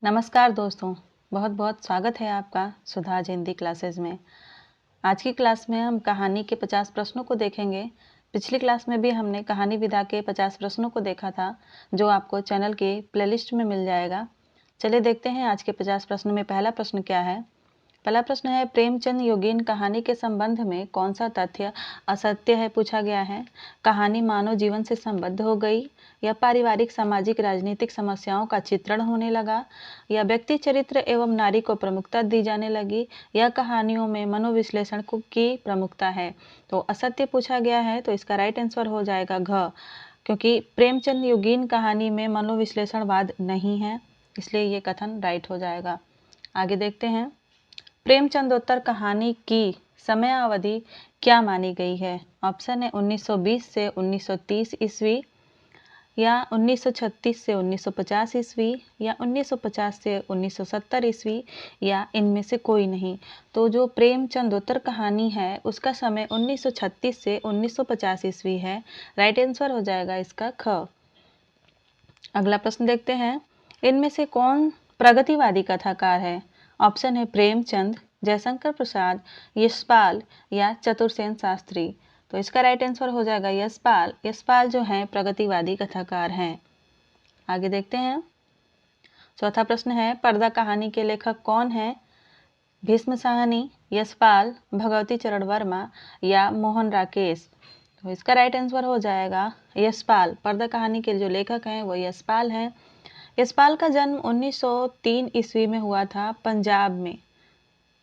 नमस्कार दोस्तों, बहुत बहुत स्वागत है आपका सुधा हिंदी क्लासेस में। आज की क्लास में हम कहानी के 50 प्रश्नों को देखेंगे। पिछली क्लास में भी हमने कहानी विधा के 50 प्रश्नों को देखा था, जो आपको चैनल के प्लेलिस्ट में मिल जाएगा। चलिए देखते हैं आज के 50 प्रश्नों में पहला प्रश्न क्या है। पहला प्रश्न है, प्रेमचंद योगीन कहानी के संबंध में कौन सा तथ्य असत्य है, पूछा गया है। कहानी मानव जीवन से संबद्ध हो गई, या पारिवारिक सामाजिक राजनीतिक समस्याओं का चित्रण होने लगा, या व्यक्ति चरित्र एवं नारी को प्रमुखता दी जाने लगी, या कहानियों में मनोविश्लेषण की प्रमुखता है। तो असत्य पूछा गया है, तो इसका राइट आंसर हो जाएगा घ, क्योंकि प्रेमचंद योगीन कहानी में मनोविश्लेषणवाद नहीं है, इसलिए ये कथन राइट हो जाएगा। आगे देखते हैं, प्रेमचंदोत्तर कहानी की समयावधि क्या मानी गई है। ऑप्शन है 1920 से 1930 ईस्वी, या 1936 से 1950 ईस्वी, या 1950 से 1970 ईस्वी, या इनमें से कोई नहीं। तो जो प्रेमचंदोत्तर कहानी है उसका समय 1936 से 1950 ईस्वी है। राइट आंसर हो जाएगा इसका ख। अगला प्रश्न देखते हैं, इनमें से कौन प्रगतिवादी कथाकार है। ऑप्शन है प्रेमचंद, जयशंकर प्रसाद, यशपाल, या चतुरसेन शास्त्री। तो इसका राइट आंसर हो जाएगा यशपाल। यशपाल जो हैं प्रगतिवादी कथाकार हैं। आगे देखते हैं, चौथा प्रश्न है, पर्दा कहानी के लेखक कौन है। भीष्म साहनी, यशपाल, भगवती चरण वर्मा, या मोहन राकेश। तो इसका राइट आंसर हो जाएगा यशपाल। पर्दा कहानी के जो लेखक हैं वो यशपाल हैं। यशपाल का जन्म 1903 ईस्वी में हुआ था पंजाब में।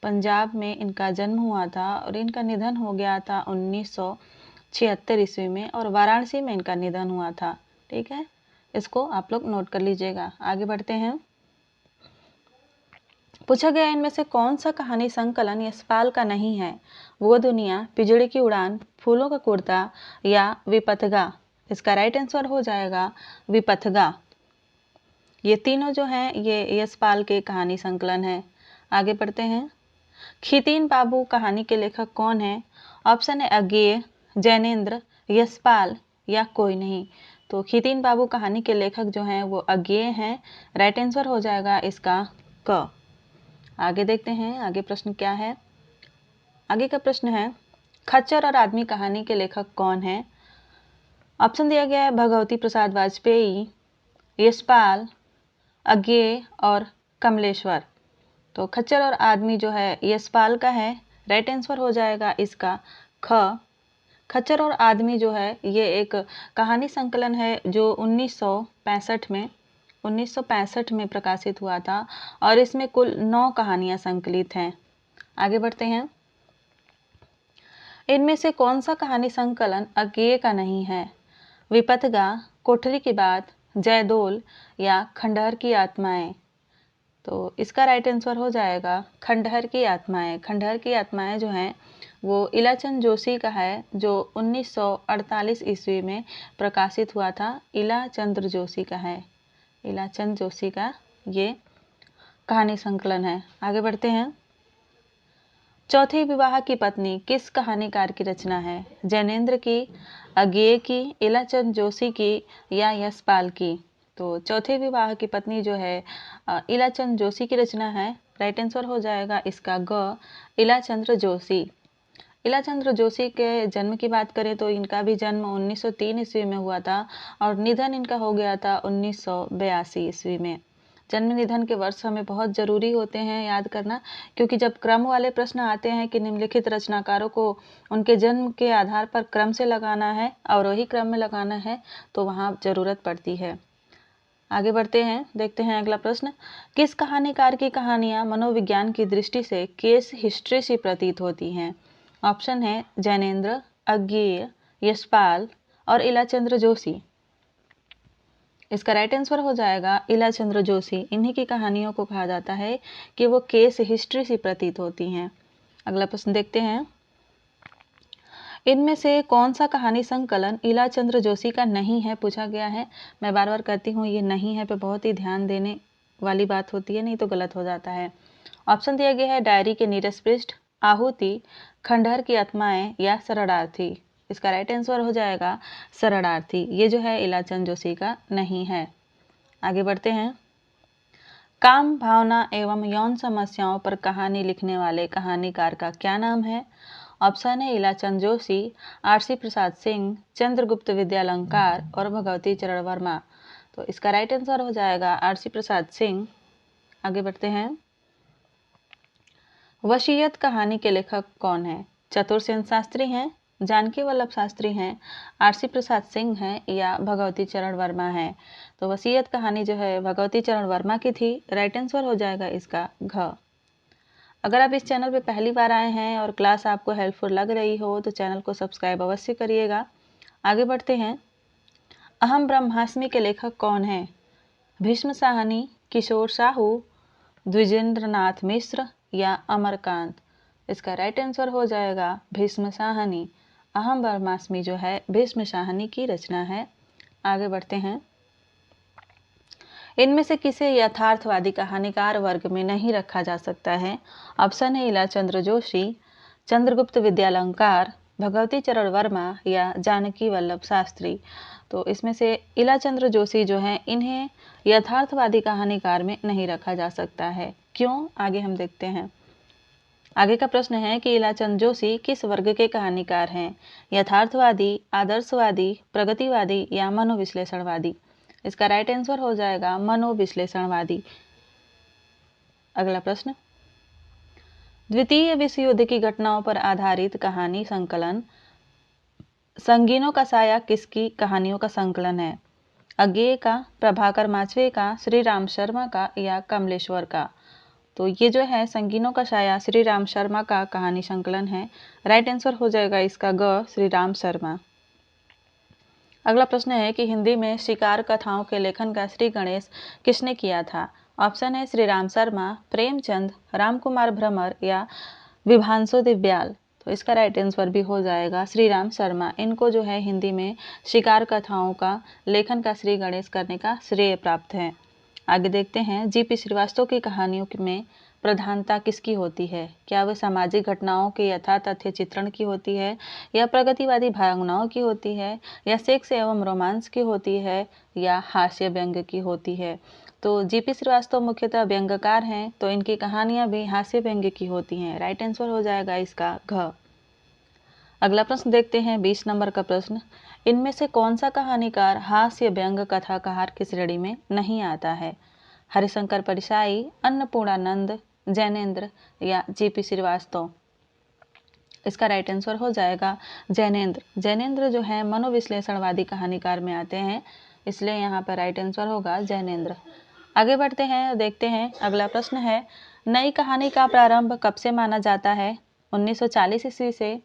पंजाब में इनका जन्म हुआ था और इनका निधन हो गया था 1976 ईस्वी में, और वाराणसी में इनका निधन हुआ था। ठीक है, इसको आप लोग नोट कर लीजिएगा। आगे बढ़ते हैं, पूछा गया इनमें से कौन सा कहानी संकलन यशपाल का नहीं है। वो दुनिया, पिजड़े की उड़ान, फूलों का कुर्ता, या विपथगा। इसका राइट आंसर हो जाएगा विपथगा। ये तीनों जो हैं ये यशपाल के कहानी संकलन है। आगे बढ़ते हैं, खितीन बाबू कहानी के लेखक कौन है। ऑप्शन है अज्ञेय, जैनेन्द्र, यशपाल, या कोई नहीं। तो खितीन बाबू कहानी के लेखक जो हैं वो अज्ञेय हैं। राइट आंसर हो जाएगा इसका क। आगे देखते हैं, आगे प्रश्न क्या है। आगे का प्रश्न है, खच्चर और आदमी कहानी के लेखक कौन है। ऑप्शन दिया गया है भगवती प्रसाद वाजपेयी, यशपाल, अज्ञेय, और कमलेश्वर। तो खच्चर और आदमी जो है यशपाल का है। राइट आंसर हो जाएगा इसका ख। खच्चर और आदमी जो है ये एक कहानी संकलन है जो 1965 में प्रकाशित हुआ था, और इसमें कुल 9 कहानियां संकलित हैं। आगे बढ़ते हैं, इनमें से कौन सा कहानी संकलन अज्ञेय का नहीं है। विपथगा, कोठरी की बात, जयदोल, या खंडहर की आत्माएं। तो इसका राइट आंसर हो जाएगा खंडहर की आत्माएं। खंडहर की आत्माएं जो हैं वो इलाचंद जोशी का है, जो 1948 ईस्वी में प्रकाशित हुआ था। इलाचंद्र जोशी का है, इलाचंद जोशी का ये कहानी संकलन है। आगे बढ़ते हैं, चौथे विवाह की पत्नी किस कहानीकार की रचना है। जैनेन्द्र की, अज्ञेय की, इलाचंद जोशी की, या यशपाल की। तो चौथे विवाह की पत्नी जो है इलाचंद जोशी की रचना है। राइट आंसर हो जाएगा इसका ग, इलाचंद्र जोशी। इलाचंद्र जोशी के जन्म की बात करें तो इनका भी जन्म 1903 ईस्वी में हुआ था, और निधन इनका हो गया था 1982 ईस्वी में। जन्म निधन के वर्ष हमें बहुत ज़रूरी होते हैं याद करना, क्योंकि जब क्रम वाले प्रश्न आते हैं कि निम्नलिखित रचनाकारों को उनके जन्म के आधार पर क्रम से लगाना है, अवरोही क्रम में लगाना है, तो वहाँ ज़रूरत पड़ती है। आगे बढ़ते हैं, देखते हैं अगला प्रश्न, किस कहानीकार की कहानियाँ मनोविज्ञान की दृष्टि से केस हिस्ट्री सी प्रतीत होती हैं। ऑप्शन है जैनेन्द्र, अज्ञेय, यशपाल, और इलाचंद्र जोशी। इसका राइट आंसर हो जाएगा इलाचंद्र जोशी। इन्हीं की कहानियों को कहा जाता है कि वो केस हिस्ट्री सी प्रतीत होती हैं। अगला प्रश्न देखते हैं, इनमें से कौन सा कहानी संकलन इलाचंद्र जोशी का नहीं है, पूछा गया है। मैं बार बार कहती हूँ ये नहीं है पे बहुत ही ध्यान देने वाली बात होती है, नहीं तो गलत हो जाता है। ऑप्शन दिया गया है डायरी के नीरस पृष्ठ, आहुति, खंडहर की आत्माएं, या शरणार्थी। इसका राइट आंसर हो जाएगा शरणार्थी। ये जो है इलाचंद जोशी का नहीं है। आगे बढ़ते हैं, काम, भावना एवं यौन समस्याओं पर कहानी लिखने वाले कहानीकार का क्या नाम है? ऑप्शन है इलाचंद जोशी, आरसी प्रसाद सिंह, चंद्रगुप्त विद्यालंकार और भगवती चरण वर्मा। तो इसका राइट आंसर हो जाएगा आरसी प्रसाद सिंह। आगे बढ़ते हैं। वसीयत कहानी के लेखक कौन है? चतुरसेन शास्त्री हैं, जानकी वल्लभ शास्त्री हैं, आरसी प्रसाद सिंह हैं या भगवती चरण वर्मा हैं। तो वसीयत कहानी जो है भगवती चरण वर्मा की थी। राइट आंसर हो जाएगा इसका घ। अगर आप इस चैनल पे पहली बार आए हैं और क्लास आपको हेल्पफुल लग रही हो तो चैनल को सब्सक्राइब अवश्य करिएगा। आगे बढ़ते हैं। अहम ब्रह्मास्मि के लेखक कौन है? भीष्म साहनी, किशोर साहू, द्विजेंद्रनाथ मिश्र या अमरकांत। इसका राइट आंसर हो जाएगा भीष्म साहनी। अहम ब्रह्मास्मि जो है भीष्म साहनी की रचना है। आगे बढ़ते हैं। इनमें से किसे यथार्थवादी कहानीकार वर्ग में नहीं रखा जा सकता है? ऑप्शन है इलाचंद्र जोशी, चंद्रगुप्त विद्यालंकार, भगवती चरण वर्मा या जानकी वल्लभ शास्त्री। तो इसमें से इलाचंद्र जोशी जो हैं इन्हें यथार्थवादी कहानीकार में नहीं रखा जा सकता है। क्यों? आगे हम देखते हैं। आगे का प्रश्न है कि इलाचंद जोशी किस वर्ग के कहानीकार हैं? यथार्थवादी, आदर्शवादी, प्रगतिवादी या मनोविश्लेषणवादी। इसका राइट आंसर हो जाएगा मनोविश्लेषणवादी। अगला प्रश्न, द्वितीय विश्व युद्ध की घटनाओं पर आधारित कहानी संकलन संगीनों का साया किसकी कहानियों का संकलन है? अज्ञेय का, प्रभाकर माचवे का, श्री राम शर्मा का या कमलेश्वर का। तो ये जो है संगीनों का साया श्री राम शर्मा का कहानी संकलन है। राइट आंसर हो जाएगा इसका ग, श्री राम शर्मा। अगला प्रश्न है कि हिंदी में शिकार कथाओं के लेखन का श्री गणेश किसने किया था? ऑप्शन है श्री राम शर्मा, प्रेमचंद, रामकुमार भ्रमर या विभांशु दिव्याल। तो इसका राइट आंसर भी हो जाएगा श्री राम शर्मा। इनको जो है हिंदी में शिकार कथाओं का लेखन का श्री गणेश करने का श्रेय प्राप्त है। आगे देखते हैं। जीपी श्रीवास्तव की कहानियों में प्रधानता किसकी होती है? क्या वह सामाजिक घटनाओं के यथातथ्य चित्रण की होती है या प्रगतिवादी भावनाओं की होती है या सेक्स एवं रोमांस की होती है या हास्य व्यंग्य की होती है? तो जीपी श्रीवास्तव मुख्यतः व्यंग्यकार हैं, तो इनकी कहानियां भी हास्य व्यंग्य की होती हैं। राइट आंसर हो जाएगा इसका घ। अगला प्रश्न देखते हैं 20 नंबर का प्रश्न। इनमें से कौन सा कहानीकार हास्य व्यंग्य कथाकार की श्रेणी में नहीं आता है? हरिशंकर परिसाई, अन्नपूर्णानंद, जैनेन्द्र या जीपी श्रीवास्तव। इसका राइट आंसर हो जाएगा जैनेन्द्र। जैनेन्द्र जो है मनोविश्लेषणवादी कहानीकार में आते हैं, इसलिए यहाँ पर राइट आंसर होगा जैनेन्द्र। आगे बढ़ते हैं, देखते हैं। अगला प्रश्न है, नई कहानी का प्रारंभ कब से माना जाता है? 1940 ईस्वी से,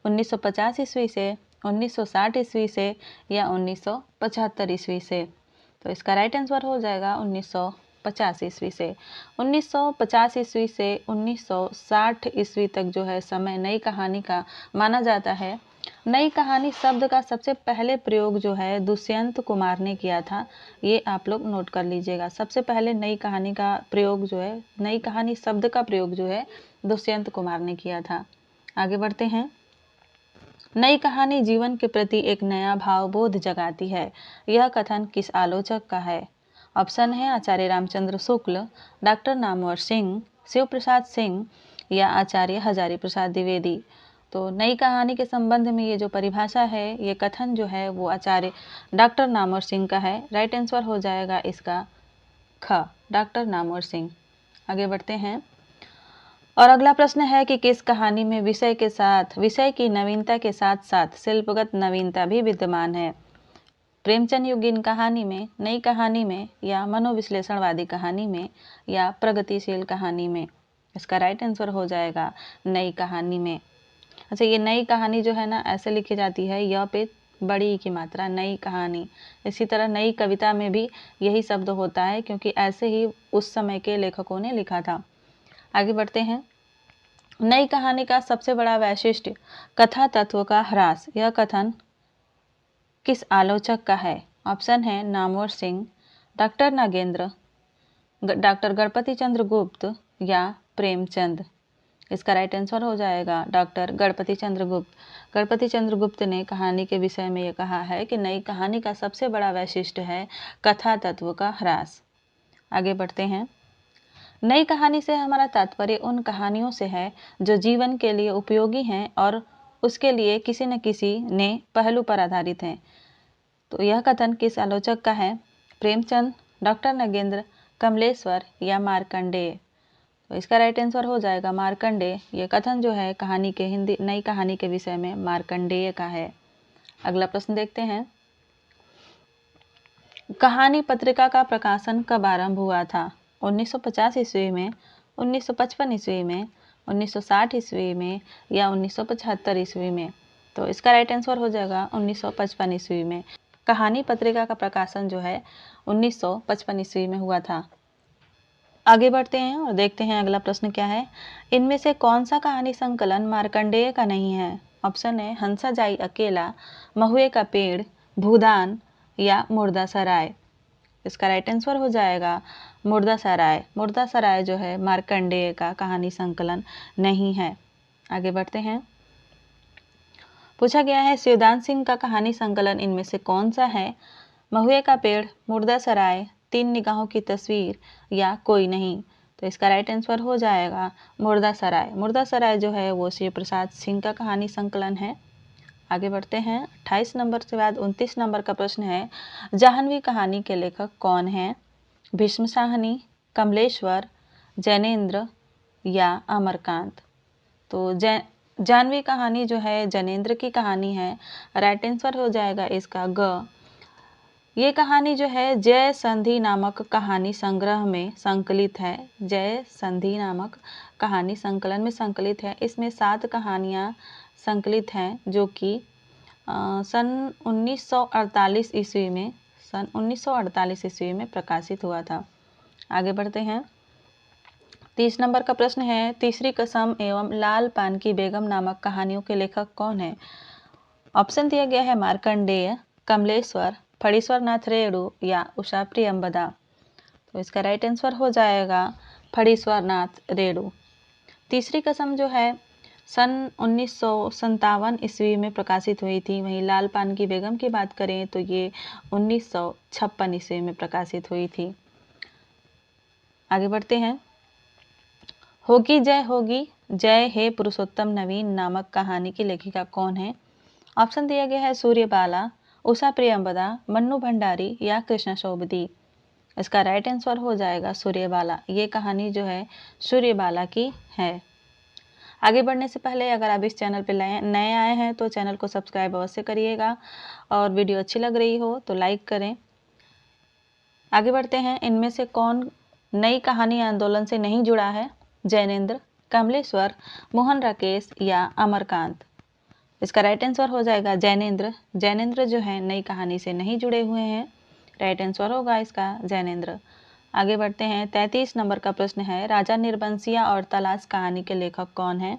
1950 ईस्वी से, 1960 ईस्वी से या 1975 ईस्वी से। तो इसका राइट आंसर हो जाएगा 1950 ईस्वी से। 1950 ईस्वी से 1960 ईस्वी तक जो है समय नई कहानी का माना जाता है। नई कहानी शब्द का सबसे पहले प्रयोग जो है दुष्यंत कुमार ने किया था। ये आप लोग नोट कर लीजिएगा। सबसे पहले नई कहानी का प्रयोग जो है, नई कहानी शब्द का प्रयोग जो है दुष्यंत कुमार ने किया था। आगे बढ़ते हैं। नई कहानी जीवन के प्रति एक नया भावबोध जगाती है। यह कथन किस आलोचक का है? ऑप्शन है आचार्य रामचंद्र शुक्ल, डॉक्टर नामवर सिंह, शिव प्रसाद सिंह या आचार्य हजारी प्रसाद द्विवेदी। तो नई कहानी के संबंध में ये जो परिभाषा है, ये कथन जो है वो आचार्य डॉक्टर नामवर सिंह का है। राइट आंसर हो जाएगा इसका ख, डॉक्टर नामवर सिंह। आगे बढ़ते हैं। और अगला प्रश्न है कि किस कहानी में विषय की नवीनता के साथ साथ शिल्पगत नवीनता भी विद्यमान है? प्रेमचंद युगीन कहानी में, नई कहानी में या मनोविश्लेषणवादी कहानी में या प्रगतिशील कहानी में? इसका राइट आंसर हो जाएगा नई कहानी में। अच्छा, ये नई कहानी जो है ना ऐसे लिखी जाती है, य पे बड़ी की मात्रा, नई कहानी। इसी तरह नई कविता में भी यही शब्द होता है, क्योंकि ऐसे ही उस समय के लेखकों ने लिखा था। आगे बढ़ते हैं। नई कहानी का सबसे बड़ा वैशिष्ट्य कथा तत्व का ह्रास। यह कथन किस आलोचक का है? ऑप्शन है नामवर सिंह, डॉक्टर नागेंद्र, डॉक्टर गणपति चंद्र गुप्त या प्रेमचंद। इसका राइट आंसर हो जाएगा डॉक्टर गणपति चंद्र गुप्त। गणपति चंद्र गुप्त ने कहानी के विषय में ये कहा है कि नई कहानी का सबसे बड़ा वैशिष्ट्य है कथा तत्व का ह्रास। आगे बढ़ते हैं। नई कहानी से हमारा तात्पर्य उन कहानियों से है जो जीवन के लिए उपयोगी हैं और उसके लिए किसी न किसी ने पहलू पर आधारित हैं। तो यह कथन किस आलोचक का है? प्रेमचंद, डॉक्टर नगेंद्र, कमलेश्वर या मार्कंडेय? तो इसका राइट आंसर हो जाएगा मार्कंडेय। ये कथन जो है कहानी के नई कहानी के विषय में मार्कंडेय का है। अगला प्रश्न देखते हैं। कहानी पत्रिका का प्रकाशन कब आरंभ हुआ था? 1950 ईस्वी में, 1955 ईस्वी में, 1960 ईस्वी में या 1975 ईस्वी में? तो इसका राइट आंसर हो जाएगा 1955 ईस्वी में। कहानी पत्रिका का प्रकाशन जो है 1955 ईस्वी में हुआ था। आगे बढ़ते हैं और देखते हैं अगला प्रश्न क्या है। इनमें से कौन सा कहानी संकलन मार्कंडेय का नहीं है? ऑप्शन है हंसा जाई अकेला, महुए का पेड़, भूदान या मुर्दा सराय। इसका राइट आंसर हो जाएगा मुर्दा सराय। मुर्दा सराय जो है मार्कंडेय का कहानी संकलन नहीं है। आगे बढ़ते हैं। पूछा गया है शिवदान सिंह का कहानी संकलन इनमें से कौन सा है? महुए का पेड़, मुर्दा सराय, तीन निगाहों की तस्वीर या कोई नहीं? तो इसका राइट आंसर हो जाएगा मुर्दा सराय। मुर्दा सराय जो है वो शिव प्रसाद सिंह का कहानी संकलन है। आगे बढ़ते हैं। 28 नंबर के बाद 29 नंबर का प्रश्न है, जाह्नवी कहानी के लेखक कौन है? भीष्म साहनी, कमलेश्वर, जैनेन्द्र या अमरकांत? तो जाह्नवी कहानी जो है जैनेन्द्र की कहानी है। राइट आंसर हो जाएगा इसका ग। ये कहानी जो है जय संधि नामक कहानी संग्रह में संकलित है। जय संधि नामक कहानी संकलन में संकलित है। इसमें 7 कहानियाँ संकलित हैं जो कि सन 1948 ईस्वी में प्रकाशित हुआ था। आगे बढ़ते हैं। 30 नंबर का प्रश्न है, तीसरी कसम एवं लाल पान की बेगम नामक कहानियों के लेखक कौन है? ऑप्शन दिया गया है मार्कंडेय, कमलेश्वर, फणीश्वर नाथ रेणु या उषा प्रियंबदा। तो इसका राइट आंसर हो जाएगा फणीश्वर नाथ रेणु। तीसरी कसम जो है सन 1957 ईस्वी में प्रकाशित हुई थी। वहीं लाल पान की बेगम की बात करें तो ये 1956 ईस्वी में प्रकाशित हुई थी। आगे बढ़ते हैं। होगी जय हे पुरुषोत्तम नवीन नामक कहानी की लेखिका कौन है? ऑप्शन दिया गया है सूर्यबाला, उषा प्रियंबदा, मन्नू भंडारी या कृष्णा शोभदी। इसका राइट आंसर हो जाएगा सूर्यबाला। ये कहानी जो है सूर्यबाला की है। आगे बढ़ने से पहले अगर आप इस चैनल पर नए आए हैं तो चैनल को सब्सक्राइब अवश्य करिएगा और वीडियो अच्छी लग रही हो तो लाइक करें। आगे बढ़ते हैं। इनमें से कौन नई कहानी आंदोलन से नहीं जुड़ा है? जैनेन्द्र, कमलेश्वर, मोहन राकेश या अमरकांत? इसका राइट आंसर हो जाएगा जैनेन्द्र। जैनेन्द्र जो है नई कहानी से नहीं जुड़े हुए हैं। राइट आंसर होगा इसका जैनेन्द्र। आगे बढ़ते हैं। 33 नंबर का प्रश्न है, राजा निर्बंसिया और तलाश कहानी के लेखक कौन है?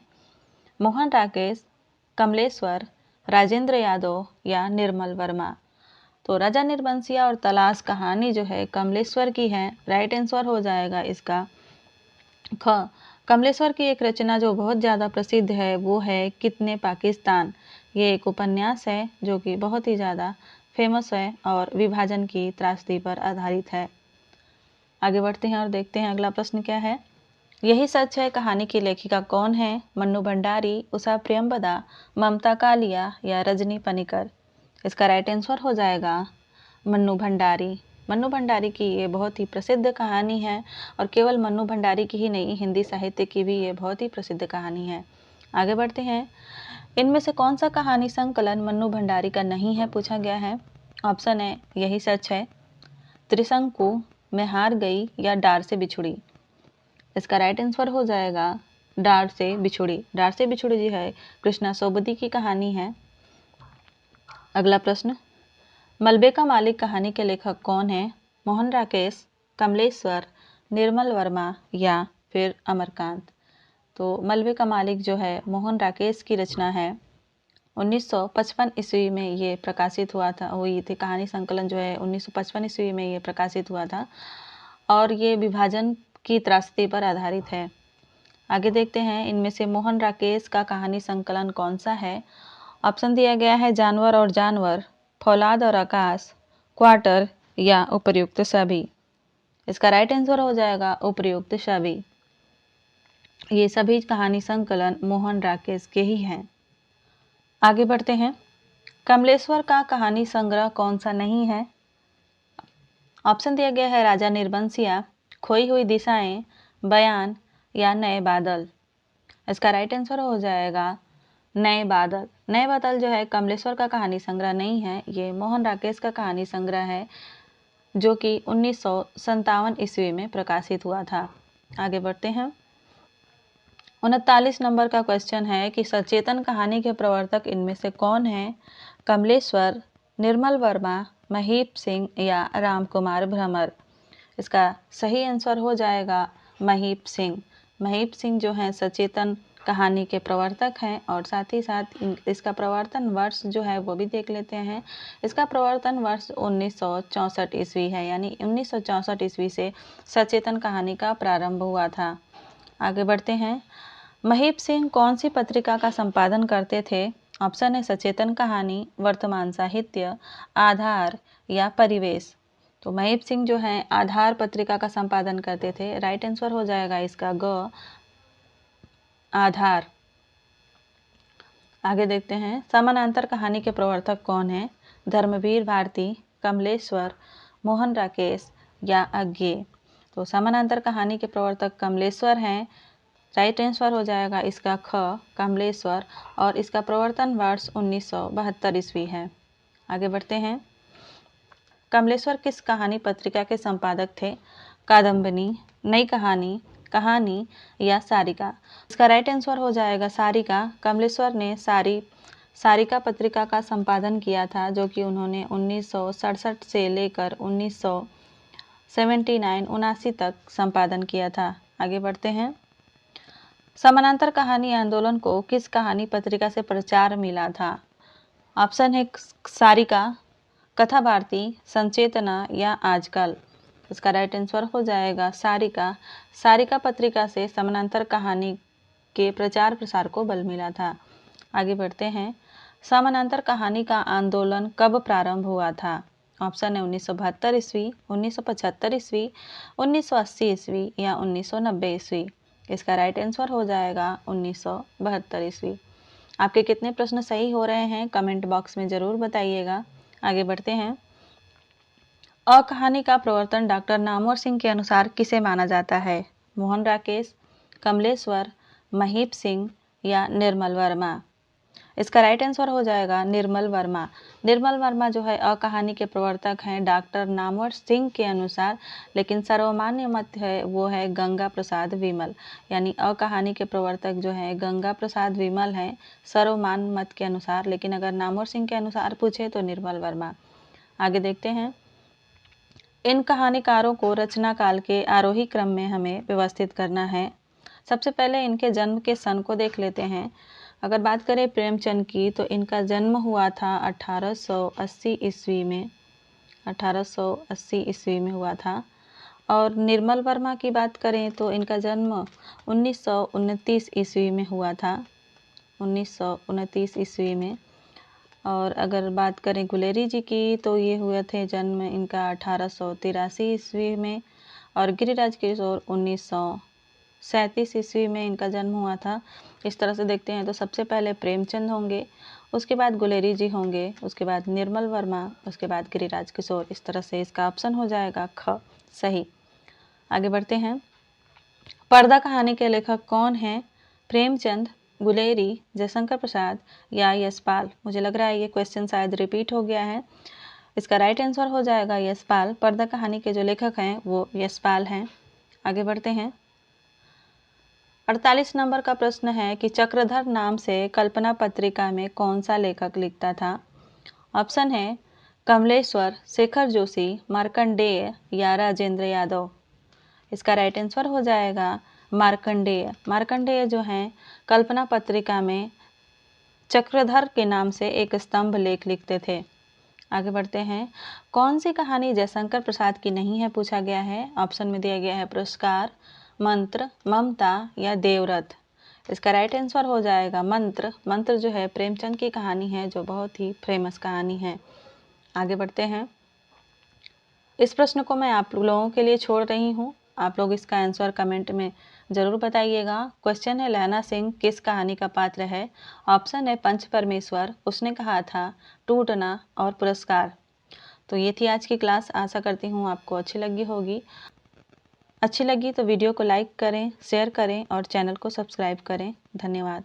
मोहन राकेश, कमलेश्वर, राजेंद्र यादव या निर्मल वर्मा? तो राजा निर्बंसिया और तलाश कहानी जो है कमलेश्वर की है। राइट आंसर हो जाएगा इसका ख। कमलेश्वर की एक रचना जो बहुत ज़्यादा प्रसिद्ध है वो है कितने पाकिस्तान। ये एक उपन्यास है जो कि बहुत ही ज़्यादा फेमस है और विभाजन की त्रासदी पर आधारित है। आगे बढ़ते हैं और देखते हैं अगला प्रश्न क्या है। यही सच है कहानी की लेखिका कौन है? मन्नू भंडारी, उषा प्रियंबदा, ममता कालिया या रजनी पनिकर? इसका राइट आंसर हो जाएगा मन्नू भंडारी। मन्नू भंडारी की ये बहुत ही प्रसिद्ध कहानी है और केवल मन्नू भंडारी की ही नहीं, हिंदी साहित्य की भी ये बहुत ही प्रसिद्ध कहानी है। आगे बढ़ते हैं। इनमें से कौन सा कहानी संकलन मन्नू भंडारी का नहीं है पूछा गया है? ऑप्शन है यही सच है, त्रिशंकु, मैं हार गई या डार से बिछुड़ी? इसका राइट आंसर हो जाएगा डार से बिछुड़ी। डार से बिछुड़ी जी है कृष्णा सोबती की कहानी है। अगला प्रश्न, मलबे का मालिक कहानी के लेखक कौन है? मोहन राकेश, कमलेश्वर, निर्मल वर्मा या फिर अमरकांत? तो मलबे का मालिक जो है मोहन राकेश की रचना है। 1955 ईस्वी में ये प्रकाशित हुई थी। कहानी संकलन जो है 1955 ईस्वी में ये प्रकाशित हुआ था और ये विभाजन की त्रासदी पर आधारित है। आगे देखते हैं। इनमें से मोहन राकेश का कहानी संकलन कौन सा है? ऑप्शन दिया गया है जानवर और जानवर, फौलाद और आकाश, क्वार्टर या उपर्युक्त सभी? इसका राइट आंसर हो जाएगा उपर्युक्त सभी। ये सभी कहानी संकलन मोहन राकेश के ही हैं। आगे बढ़ते हैं। कमलेश्वर का कहानी संग्रह कौन सा नहीं है? ऑप्शन दिया गया है राजा निर्बंसिया, खोई हुई दिशाएं, बयान या नए बादल। इसका राइट आंसर हो जाएगा नए बादल। नए बादल जो है कमलेश्वर का कहानी संग्रह नहीं है, ये मोहन राकेश का कहानी संग्रह है जो कि 1957 ईस्वी में प्रकाशित हुआ था। आगे बढ़ते हैं। 39 नंबर का क्वेश्चन है कि सचेतन कहानी के प्रवर्तक इनमें से कौन है? कमलेश्वर, निर्मल वर्मा, महीप सिंह या राम कुमार भ्रमर। इसका सही आंसर हो जाएगा महीप सिंह। महीप सिंह जो हैं सचेतन कहानी के प्रवर्तक हैं और साथ ही साथ इसका प्रवर्तन वर्ष जो है वो भी देख लेते हैं। इसका प्रवर्तन वर्ष 1964 ईस्वी है, यानी 1964 ईस्वी से सचेतन कहानी का प्रारंभ हुआ था। आगे बढ़ते हैं। महीप सिंह कौन सी पत्रिका का संपादन करते थे? ऑप्शन है सचेतन कहानी, वर्तमान साहित्य, आधार या परिवेश। तो महीप सिंह जो हैं आधार पत्रिका का संपादन करते थे। राइट आंसर हो जाएगा इसका ग, आधार। आगे देखते हैं। समानांतर कहानी के प्रवर्तक कौन है? धर्मवीर भारती, कमलेश्वर, मोहन राकेश या अज्ञे। तो समानांतर कहानी के प्रवर्तक कमलेश्वर हैं। राइट आंसर हो जाएगा इसका ख, कमलेश्वर, और इसका प्रवर्तन वर्ष 1972 ईस्वी है। आगे बढ़ते हैं। कमलेश्वर किस कहानी पत्रिका के संपादक थे? कादम्बिनी, नई कहानी, कहानी या सारिका। इसका राइट आंसर हो जाएगा सारिका। कमलेश्वर ने सारिका पत्रिका का संपादन किया था जो कि उन्होंने 1967 से लेकर 1979 तक संपादन किया था। आगे बढ़ते हैं। समानांतर कहानी आंदोलन को किस कहानी पत्रिका से प्रचार मिला था? ऑप्शन है सारिका, कथा भारती, संचेतना या आजकल। इसका राइट आंसर हो जाएगा सारिका। सारिका पत्रिका से समानांतर कहानी के प्रचार प्रसार को बल मिला था। आगे बढ़ते हैं। समानांतर कहानी का आंदोलन कब प्रारंभ हुआ था? ऑप्शन है 1972 ईस्वी, 1975 ईस्वी, 1980 ईस्वी या 1990 ईस्वी। इसका राइट आंसर हो जाएगा 1972 ईस्वी। आपके कितने प्रश्न सही हो रहे हैं कमेंट बॉक्स में ज़रूर बताइएगा। आगे बढ़ते हैं। अ कहानी का प्रवर्तन डॉक्टर नामवर सिंह के अनुसार किसे माना जाता है? मोहन राकेश, कमलेश्वर, महीप सिंह या निर्मल वर्मा। इसका राइट आंसर हो जाएगा निर्मल वर्मा। निर्मल वर्मा जो है अ कहानी के प्रवर्तक हैं डॉक्टर नामवर सिंह के अनुसार, लेकिन सर्वमान्य मत है वो है गंगा प्रसाद विमल, यानी अ कहानी के प्रवर्तक जो है गंगा प्रसाद विमल हैं सर्वमान्य मत के अनुसार, लेकिन अगर नामवर सिंह के अनुसार पूछे तो निर्मल वर्मा। आगे देखते हैं। इन कहानीकारों को रचना काल के आरोही क्रम में हमें व्यवस्थित करना है। सबसे पहले इनके जन्म के सन को देख लेते हैं। अगर बात करें प्रेमचंद की तो इनका जन्म हुआ था 1880 ईस्वी में, 1880 ईस्वी में हुआ था। और निर्मल वर्मा की बात करें तो इनका जन्म 1929 ईस्वी में हुआ था, 1929 ईस्वी में। और अगर बात करें गुलेरी जी की तो ये हुए थे जन्म इनका 1883 ईस्वी में। और गिरिराज किशोर 1937 ईस्वी में इनका जन्म हुआ था। इस तरह से देखते हैं तो सबसे पहले प्रेमचंद होंगे, उसके बाद गुलेरी जी होंगे, उसके बाद निर्मल वर्मा, उसके बाद गिरिराज किशोर। इस तरह से इसका ऑप्शन हो जाएगा ख, सही। आगे बढ़ते हैं। पर्दा कहानी के लेखक कौन हैं? प्रेमचंद, गुलेरी, जयशंकर प्रसाद या यशपाल। मुझे लग रहा है ये क्वेश्चन शायद रिपीट हो गया है। इसका राइट आंसर हो जाएगा यशपाल। पर्दा कहानी के जो लेखक हैं वो यशपाल हैं। आगे बढ़ते हैं। 48 नंबर का प्रश्न है कि चक्रधर नाम से कल्पना पत्रिका में कौन सा लेखक लिखता था? ऑप्शन है कमलेश्वर, शेखर जोशी, मार्कंडेय या राजेंद्र यादव। इसका राइट आंसर हो जाएगा मार्कंडेय। मार्कंडेय जो हैं कल्पना पत्रिका में चक्रधर के नाम से एक स्तंभ लेख लिखते थे। आगे बढ़ते हैं। कौन सी कहानी जयशंकर प्रसाद की नहीं है पूछा गया है। ऑप्शन में दिया गया है पुरस्कार, मंत्र, ममता या देवरथ। इसका राइट आंसर हो जाएगा मंत्र। मंत्र जो है प्रेमचंद की कहानी है जो बहुत ही फेमस कहानी है। आगे बढ़ते हैं। इस प्रश्न को मैं आप लोगों के लिए छोड़ रही हूँ, आप लोग इसका आंसर कमेंट में ज़रूर बताइएगा। क्वेश्चन है, लैला सिंह किस कहानी का पात्र है? ऑप्शन है पंच परमेश्वर, उसने कहा था, टूटना और पुरस्कार। तो ये थी आज की क्लास। आशा करती हूँ आपको अच्छी लगी होगी। अच्छी लगी तो वीडियो को लाइक करें, शेयर करें और चैनल को सब्सक्राइब करें। धन्यवाद।